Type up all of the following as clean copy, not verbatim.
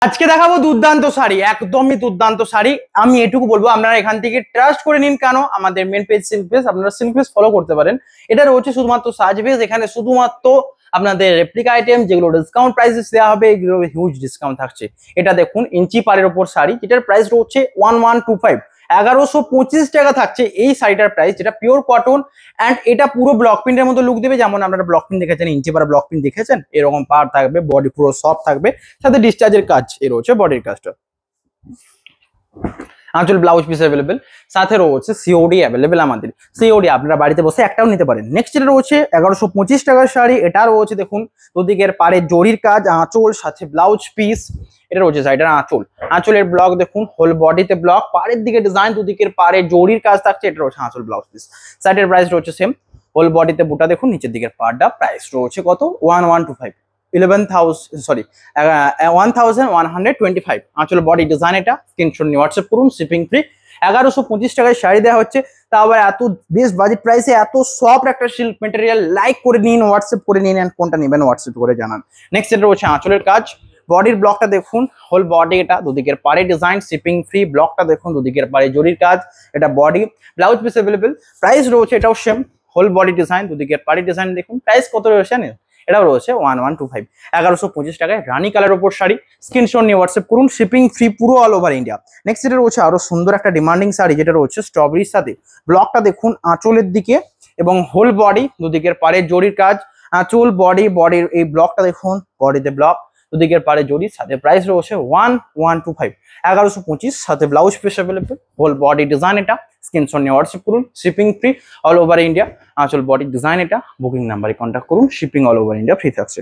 আজকে দেখাবো দুর্দান্ত শাড়ি, একদমই দুর্দান্ত শাড়ি। আমি এটুকু বলবো আপনারা এখান থেকে ট্রাস্ট করে নিন। কেন? আমাদের মেন পেজ সিল্ক পেজ, আপনারা সিল্ক পেজ ফলো করতে পারেন। এটা রয়েছে শুধুমাত্র সাজ পেজ। এখানে শুধুমাত্র আপনাদের রেপ্লিকা আইটেম যেগুলো ডিসকাউন্ট প্রাইসেস দেওয়া হবে, এগুলো হিউজ ডিসকাউন্ট থাকছে। এটা দেখুন ইঞ্চি পারের ওপর শাড়ি, যেটার প্রাইস রয়েছে 1125, 1125 টাকা থাকছে এই শাড়িটার প্রাইস, যেটা পিওর কটন। অ্যান্ড এটা পুরো ব্লক প্রিন্টের মতো লুক দেবে, যেমন আপনারা ব্লক প্রিন্ট দেখেছেন, ইঞ্চি পাড়া ব্লক প্রিন্ট দেখেছেন, এরকম পার থাকবে, বডি পুরো সফট থাকবে, সাথে ডিসচার্জের কাজ এ রয়েছে বডির কাজটা। আঁচল ব্লাউজ পিস অ্যাভেলেবেল, সাথে রয়েছে সিওডি অ্যাভেলেবেল। আমাদের সিওডি আপনারা বাড়িতে বসে একটাও নিতে পারেন। নেক্সট যেটা রয়েছে 1125 টাকার শাড়ি, এটা রয়েছে দেখুন দুদিকের পাড়ে জরির কাজ, আঁচল সাথে ব্লাউজ পিস। এটা রয়েছে শাড়িটার আঁচল, আঁচলের ব্লক দেখুন, হোল বডিতে ব্লক, পাড়ের দিকে ডিজাইন, দুদিকের পাড়ে জরির কাজ থাকছে। এটা রয়েছে আঁচল ব্লাউজ পিস। শাড়ির প্রাইস রয়েছে সেম, হোল বডিতে বুটা দেখুন, নিচের দিকের পাড়টা প্রাইস রয়েছে কত 1125, 1125। আঁচল বডি ডিজাইন, এটা স্ক্রিনশট নিয়ে হোয়াটসঅ্যাপ করুন, শিপিং ফ্রি। 1125 টাকায় শাড়ি দেওয়া হচ্ছে, তা আবার এত বেস্ট বাজেট প্রাইসে এত সফট একটা সিল্ক মেটেরিয়াল। লাইক করে নিন, হোয়াটসঅ্যাপ করে নিন, কোনটা নেবেন হোয়াটসঅ্যাপ করে জানান। নেক্সট যেটা রয়েছে আঁচলের কাজ, বডির ব্লকটা দেখুন, হোল বডি, এটা দুদিকের পাড়ে ডিজাইন, শিপিং ফ্রি। ব্লকটা দেখুন, দুদিকের পাড়ে জরির কাজ, এটা body, blouse piece available. Price রয়েছে এটাও সেম, হোল বডি ডিজাইন, দুদিকের পাড়ে ডিজাইন দেখুন। প্রাইস কত রয়েছে জানেন? এটাও রয়েছে 1125, 1125 টাকায় রানী কালার ওপর শাড়ি। স্ক্রিনশট নিয়ে হোয়াটসঅ্যাপ করুন, শিপিং ফ্রি পুরো অল ওভার ইন্ডিয়া। নেক্সট যেটা রয়েছে আরো সুন্দর একটা ডিমান্ডিং শাড়ি, যেটা রয়েছে স্ট্রবেরির সাথে। ব্লকটা দেখুন আঁচলের দিকে এবং হোল বডি, দুদিকের পাড়ে জরির কাজ, আঁচল বডির এই ব্লকটা দেখুন, বডিতে ব্লক, দুদিকের পাড়ে জরি, সাথে প্রাইস রয়েছে 1125, 1125, সাথে blouse piece available, whole body design. এটা স্ক্রিনশট নিয়ে হোয়াটসঅ্যাপ করুন, shipping free all over India. আঁচল বডি ডিজাইন, এটা বুকিং নাম্বারে কন্ট্যাক্ট করুন, shipping all over India free থাকছে।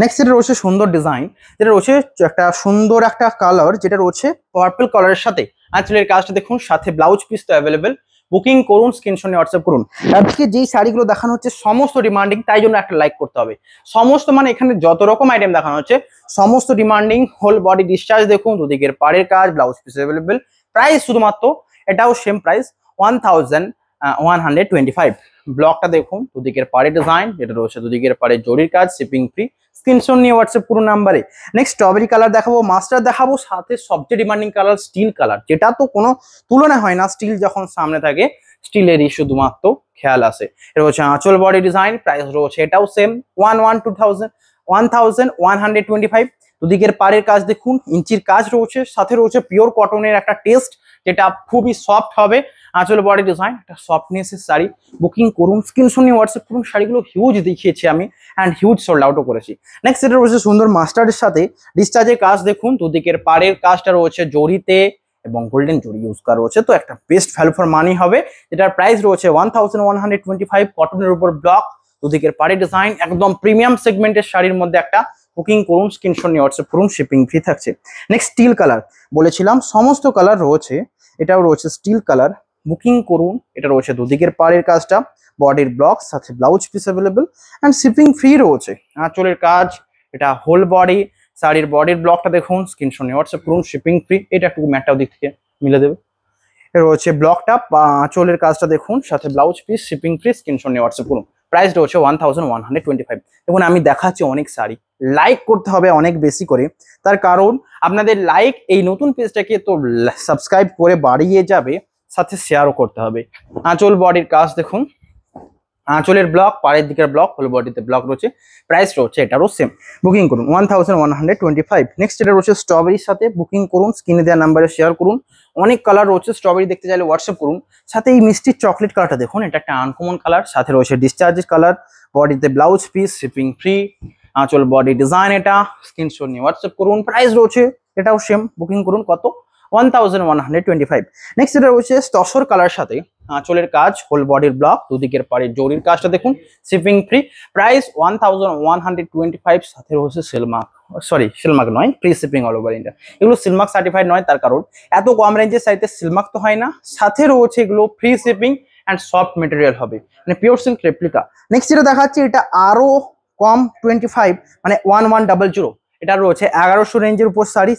নেক্সট যেটা রয়েছে সুন্দর ডিজাইন, যেটা রয়েছে একটা সুন্দর একটা কালার, যেটা রয়েছে পার্পল কালারের সাথে আঁচলের কাজটা দেখুন, সাথে ব্লাউজ পিস তো অ্যাভেলেবেল। বুকিং করুন, স্ক্রিনশট নিয়ে হোয়াটসঅ্যাপ করুন। আজকে যেই শাড়িগুলো দেখানো হচ্ছে সমস্ত ডিমান্ডিং, তাই জন্য একটা লাইক করতে হবে। সমস্ত মানে এখানে যত রকম আইটেম দেখানো হচ্ছে সমস্ত ডিমান্ডিং। হোল বডি ডিসচার্জ দেখুন, দুদিকের পাড়ের কাজ, ব্লাউজ পিস অ্যাভেলেবেল। প্রাইস শুধুমাত্র এটাও সেম প্রাইস 1125। ব্লকটা দেখুন, দুদিকের পাড়ে ডিজাইন, যেটা রয়েছে দুদিকের পাড়ে জরির কাজ, শিপিং ফ্রি। স্ক্রিনশট নিয়ে হোয়াটসঅ্যাপ পুরো নাম্বারে। নেক্সট স্ট্রবেরি কালার দেখাবো, মাস্টার দেখাবো, সাথে সবচেয়ে ডিমান্ডিং কালার স্টিল কালার, যেটা তো কোনো তুলনা হয় না। স্টিল যখন সামনে থাকে, স্টিলেরই শুধুমাত্র খেয়াল আসে। এটা হচ্ছে আঁচল বডি ডিজাইন, প্রাইস রয়েছে এটাও সেম 1125। দুদিকের পাড়ের কাজ দেখুন, ইঞ্চির কাজ রয়েছে, সাথে রয়েছে পিওর কটনের একটা টেস্ট, যেটা খুবই সফট হবে। আঁচল বডি ডিজাইন, একটা সফটনেসের শাড়ি। বুকিং করুন, স্ক্রিনশট নিয়ে হোয়াটসঅ্যাপ করুন। শাড়িগুলো হিউজ দেখিয়েছি আমি, অ্যান্ড হিউজ সোল্ড আউটও করেছি। নেক্সট এটা রয়েছে সুন্দর মাস্টার্ডের সাথে ডিসচার্জের কাজ দেখুন, দুদিকের পাড়ের কাজটা রয়েছে জরিতে এবং গোল্ডেন জরি ইউজ করা রয়েছে, তো একটা বেস্ট ভ্যালু ফর মানি হবে। যেটার প্রাইস রয়েছে 1125, কটনের উপর ব্লক, দুদিকের পাড়ে ডিজাইন, একদম প্রিমিয়াম সেগমেন্টের শাড়ির মধ্যে একটা। বুকিং করুন, স্ক্রিনশট নিয়ে হোয়াটসঅ্যাপ করুন, শিপিং ফ্রি থাকছে। নেক্সট স্টিল কালার বলেছিলাম, সমস্ত কালার রয়েছে, এটাও রয়েছে স্টিল কালার। বুকিং করুন, এটা রয়েছে দুদিকের পাড়ের কাজটা, বডির ব্লক, সাথে blouse piece available, and shipping free রয়েছে। আঁচলের কাজ, এটা হোল বডি, শাড়ির বডির ব্লকটা দেখুন, স্ক্রিনশট নিয়ে হোয়াটসঅ্যাপ করুন, শিপিং ফ্রি। এটা একটু ম্যাটটাও দিক থেকে মিলে দেবে। রয়েছে ব্লকটা, আঁচলের কাজটা দেখুন, সাথে blouse piece, shipping free. Screenshot নিয়ে হোয়াটসঅ্যাপ করুন। প্রাইস রয়েছে 1125। দেখুন আমি দেখাচ্ছি অনেক শাড়ি, লাইক করতে হবে অনেক বেশি করে, তার কারণ আপনাদের লাইক এই নতুন পেজটাকে তো সাবস্ক্রাইব করে বাড়িয়ে যাবে, সাথে শেয়ারও করতে হবে। আঁচল বডির কাজ দেখুন, আঁচলের ব্লক, পাড়ের দিকের ব্লক, হোল বডিতে ব্লক রয়েছে। প্রাইস রয়েছে এটারও সেম। বুকিং করুন 1125। নেক্সট এটা রয়েছে স্ট্রবেরির সাথে। বুকিং করুন, স্ক্রিনে দেওয়া নাম্বারে শেয়ার করুন। অনেক কালার রয়েছে, স্ট্রবেরি দেখতে চাইলে হোয়াটসঅ্যাপ করুন। সাথে এই মিষ্টির চকলেট কালারটা দেখুন, এটা একটা আনকমন কালার, সাথে রয়েছে ডিসচার্জের কালার, বডিতে ব্লাউজ পিস, শিপিং ফ্রি। আঁচল বডি ডিজাইন, এটা স্ক্রিনশট নিয়ে হোয়াটসঅ্যাপ করুন। প্রাইস রয়েছে এটাও সেম। বুকিং করুন কত 1125। নেক্সট এটা রয়েছে তসর কালার সাথে আঁচলের কাজ, হোল বডির ব্লক, দুদিকের পাড়ে জরির কাজটা দেখুন, শিপিং ফ্রি। প্রাইস 1125, সাথে রয়েছে সিলমার্ক, সরি সিলমার্ক নয়, free shipping all over India. এগুলো সিলমার্ক সার্টিফাইড নয়, তার কারণ এত কম রেঞ্জের সাইতে সিলমার্ক তো হয় না, সাথে রয়েছে এগুলো free shipping and soft material হবে, মানে পিওর সিল্ক রেপ্লিকা। নেক্সট যেটা দেখাচ্ছি, এটা আরো কম 25, মানে 1100। এটা রয়েছে 1100 রেঞ্জের উপর শাড়ি,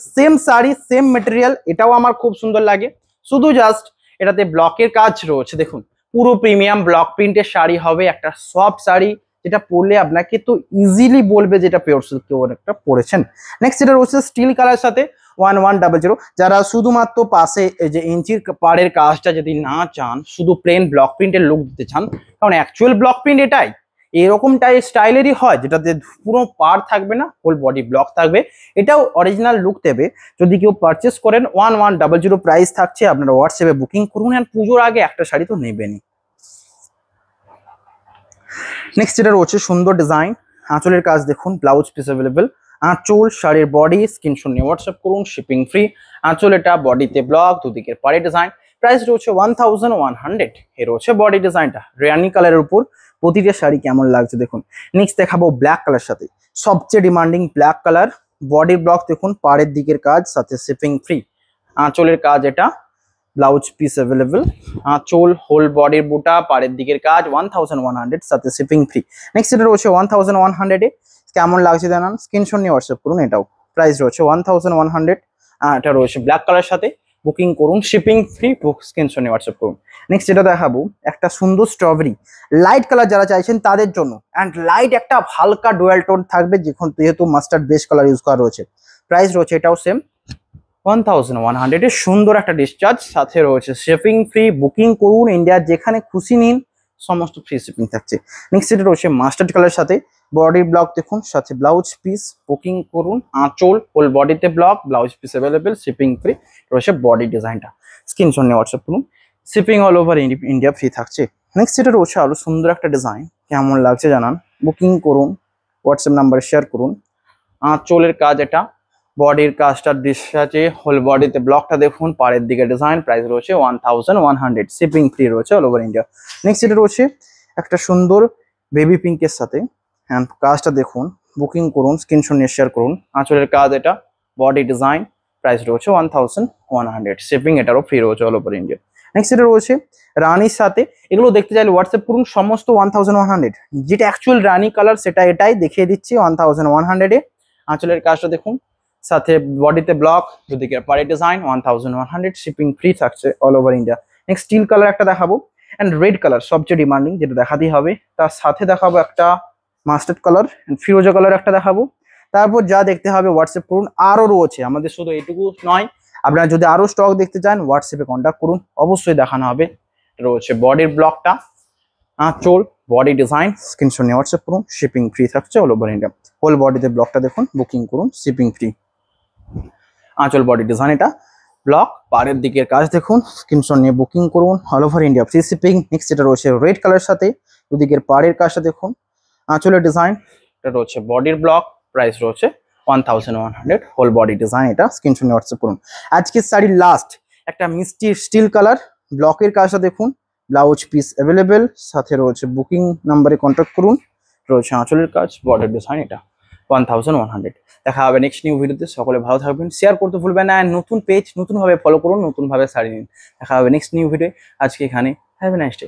সেম মেটেরিয়াল। এটাও আমার খুব সুন্দর লাগে, শুধু জাস্ট এটাতে ব্লকের কাজ রয়েছে। দেখুন পুরো প্রিমিয়াম ব্লক প্রিন্টের শাড়ি হবে, একটা সফট শাড়ি, যেটা পরলে আপনাকে তো ইজিলি বলবে যেটা পিওর সিল্ক কেউ একটা পরেছেন। নেক্সট যেটা রয়েছে স্টিল কালার সাথে 1100, যারা শুধুমাত্র পাশে এই যে ইঞ্চির পাড়ের কাজটা যদি না চান, শুধু প্লেন ব্লক প্রিন্টের লুক দিতে চান, কারণ অ্যাকচুয়াল ব্লক প্রিন্ট এটাই এরকম স্টাইলেরই হয়, যেটাতে পুরো পার থাকবে না, হোল বডি ব্লক থাকবে, এটাও অরিজিনাল লুক দেবে। যদি কেউ পারচেস করেন 1100 প্রাইস থাকছে, আপনারা হোয়াটসঅ্যাপে বুকিং করুন, অ্যান্ড পুজোর আগে একটা শাড়ি তো নেবেনই। নেক্সট যেটা রয়েছে সুন্দর ডিজাইন, আঁচলের কাজ দেখুন, ব্লাউজ পিস অ্যাভেলেবেল, আঁচল শাড়ির বডি, স্ক্রিনশট নিয়ে হোয়াটসঅ্যাপ করুন, শিপিং ফ্রি। আঁচল এটা, বডিতে ব্লক, দুদিকের পাড়ে ডিজাইন, প্রাইস রয়েছে 1100। এ রয়েছে বডি ডিজাইনটা রানি কালারের উপর, প্রতিটা শাড়ি কেমন লাগছে দেখুন। নেক্সট দেখাবো ব্ল্যাক কালার সাথে, সবচেয়ে ডিমান্ডিং ব্ল্যাক কালার, বডির ব্লক দেখুন, পাড়ের দিকের কাজ, সাথে শিপিং ফ্রি। আঁচলের কাজ এটা, ব্লাউজ পিস অ্যাভেলেবেল, আঁচল হোল বডির বুটা, পাড়ের দিকের কাজ 1100, সাথে শিপিং ফ্রি। নেক্সট এটা রয়েছে 1100 কেমন লাগছে জানান, স্ক্রিনশট নিয়ে হোয়াটসঅ্যাপ করুন। এটাও প্রাইস রয়েছে 1100, এটা রয়েছে ব্ল্যাক কালার সাথে, বুকিং করুন, শিপিং ফ্রি, স্ক্রিনশট নিয়ে হোয়াটসঅ্যাপ করুন। নেক্সট যেটা দেখাবো একটা সুন্দর স্ট্রবেরি লাইট কালার, যারা চাইছেন তাদের জন্য, অ্যান্ড লাইট একটা হালকা ডুয়াল টোন থাকবে, যেহেতু মাস্টার্ড বেস কালার ইউজ করা রয়েছে। প্রাইস রয়েছে এটাও সেম 1100 এর সুন্দর একটা ডিসচার্জ, সাথে রয়েছে শিপিং ফ্রি। বুকিং করুন, ইন্ডিয়ার যেখানে খুশি নিন, সমস্ত ফ্রি শিপিং থাকছে। নেক্সট এটা রয়েছে মাস্টার্ড কালার সাথে, বডি ব্লক দেখুন, সাথে ব্লাউজ পিস, বুকিং করুন, আঁচল হোল বডিতে block, blouse piece available, shipping free, রয়েছে বডি ডিজাইনটা, স্ক্রিনশট নিয়ে হোয়াটসঅ্যাপ করুন, shipping all over India free থাকছে। নেক্সট এটা রয়েছে আরো সুন্দর একটা ডিজাইন, কেমন লাগছে জানান, বুকিং করুন, হোয়াটসঅ্যাপ নাম্বারে শেয়ার করুন। আঁচলের কাজ এটা, বডির কাজটা ডিশ আছে, হোল বডিতে ব্লকটা দেখুন, পাড়ের দিকে ডিজাইন, প্রাইস রয়েছে 1100, শিপিং ফ্রি রয়েছে অল ওভার ইন্ডিয়া। নেক্সট এটা রয়েছে একটা সুন্দর বেবি পিঙ্কের সাথে, অ্যান্ড কাজটা দেখুন, বুকিং করুন, স্ক্রিনশট নিয়ে শেয়ার করুন। আঁচলের কাজ এটা, বডি ডিজাইন, প্রাইস রয়েছে 1100, শিপিং এটারও ফ্রি রয়েছে অল ওভার ইন্ডিয়া। নেক্সট এটা রয়েছে রানির সাথে, এগুলো দেখতে চাইলে হোয়াটসঅ্যাপ করুন, সমস্ত 1100, যেটা অ্যাকচুয়াল রানি কালার সেটা এটাই দেখিয়ে দিচ্ছি 1100 আঁচলের কাজটা দেখুন, সাথে বডিতে ব্লক, দুদিকে পাড়ে ডিজাইন, 1100, শিপিং ফ্রি থাকছে all over India. Next steel colour একটা দেখাবো, অ্যান্ড রেড কালার সবচেয়ে ডিমান্ডিং, যেটা দেখাতেই হবে। তার সাথে দেখাবো একটা মাস্টার্ড কালার, ফিরোজা কালার একটা দেখাবো। তারপর যা দেখতে হবে হোয়াটসঅ্যাপ করুন, আরও রয়েছে আমাদের, শুধু এটুকু নয়, আপনারা যদি আরও স্টক দেখতে চান হোয়াটসঅ্যাপে কন্ট্যাক্ট করুন, অবশ্যই দেখানো হবে। রয়েছে বডির ব্লকটা, আঁচল বডি ডিজাইন, স্ক্রিনশট নিয়ে হোয়াটসঅ্যাপ করুন, শিপিং ফ্রি থাকছে অল ওভার ইন্ডিয়া। হোল বডিতে ব্লকটা দেখুন, বুকিং করুন, শিপিং ফ্রি। আঁচল বডি ডিজাইন এটা, ব্লক, পাড়ের দিকের কাজ দেখুন, স্ক্রিনশট নিয়ে বুকিং করুন, all over India free shipping. Next এটা রয়েছে রেড কালার সাথে, দুদিকের পাড়ের কাজটা দেখুন, আঁচলের ডিজাইন, এটা রয়েছে বডির ব্লক, প্রাইস রয়েছে 1100, হোল বডি ডিজাইন এটা, স্ক্রিনশট নিয়ে হোয়াটসঅ্যাপ করুন। আজকের শাড়ির লাস্ট একটা মিষ্টি স্টিল কালার, ব্লকের কাজটা দেখুন, ব্লাউজ পিস অ্যাভেলেবেল, সাথে রয়েছে বুকিং নাম্বারে কন্ট্যাক্ট করুন, রয়েছে আঁচলের কাজ, বডির ডিজাইন এটা 1100। দেখা হবে নেক্সট নিউ ভিডিওতে, সকলে ভালো থাকবেন, শেয়ার করতে ভুলবেন না, নতুন পেজ নতুনভাবে ফলো করুন, নতুনভাবে শাড়ি নিন। দেখা হবে নেক্সট নিউ ভিডিও, আজকে এখানে, হ্যাভ এ নাইস ডে।